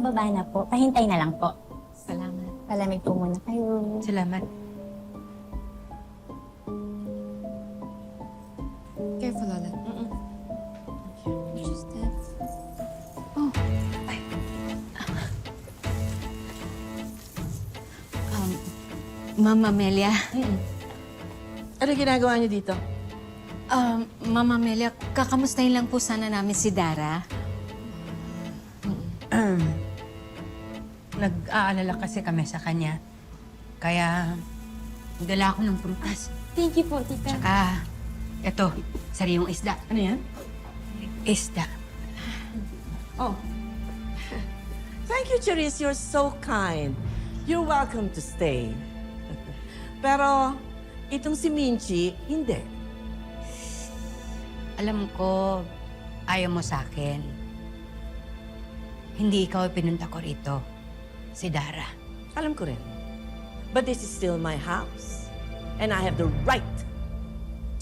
pababa na po. Pahintay na lang po. Salamat. Palamig po muna kayo. Salamat. Careful, Lola. Just that. Oh. Ay. Mama Amelia. Ano ginagawa niyo dito? Mama Amelia, kakamustahin lang po sana namin si Dara. Nag-aalala kasi kami sa kanya. Kaya, dala ako ng prutas. Thank you po, tita. Tsaka, eto, sariwang isda. Ano yan? Isda. Oh. Thank you, Charisse. You're so kind. You're welcome to stay. Pero, itong si Minchi, hindi. Alam ko, ayaw mo sa akin. Hindi ikaw pinunta ko rito. Si Dara. Alam ko rin. But this is still my house. And I have the right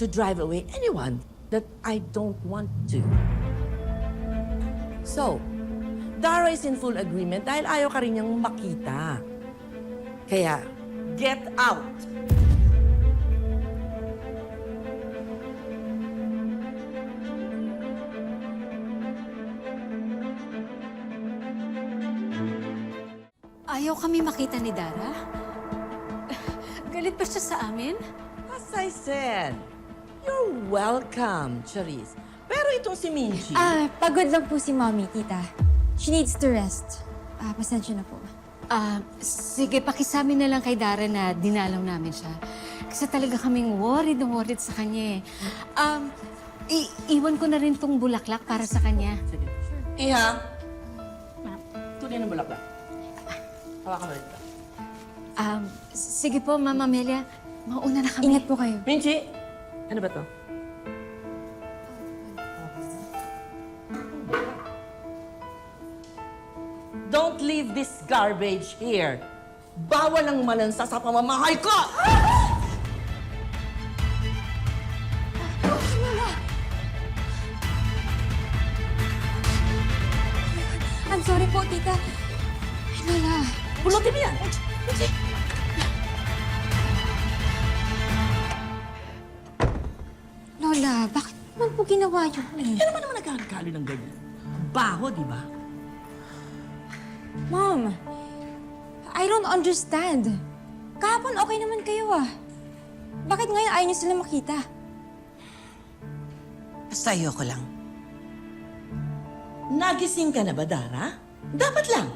to drive away anyone that I don't want to. So, Dara is in full agreement dahil ayaw ka rin niyang makita. Kaya, get out! Ayaw kami makita ni Dara? Galit pa siya sa amin? As I said, you're welcome, Charisse. Pero itong si Minchi... Pagod lang po si Mommy, tita. She needs to rest. Pasensya na po. Sige, pakisabi na lang kay Dara na dinalaw namin siya. Kasi talaga kaming worried na worried sa kanya eh. Iwan ko na rin tong bulaklak para sa kanya. Sige. Iha, tuloy ng bulaklak. Hawakan mo ito. Sige po, Mama Amelia. Mauna na kami. Ingat po kayo. Minchi, ano ba to? Don't leave this garbage here. Bawal ang malansa sa pamamahay ko! I'm sorry po, tita. Lola. Pulutin mo yan! Lola, bakit naman po ginawa yun? Yan naman nagkakalo ng ganyan. Baho, di ba? Mom, I don't understand. Kahapon okay naman kayo Bakit ngayon ayaw niyo sila makita? Basta ayoko lang. Nagising ka na ba, Dara? Dapat lang.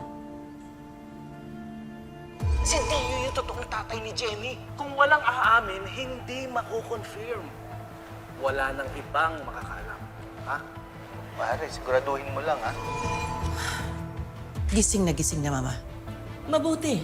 Si Tio yung totoong tatay ni Jenny. Kung walang aamin, hindi mako-confirm. Wala nang ibang makakalam. Ha? Pare, siguraduhin mo lang, ha? Gising na, Mama. Mabuti.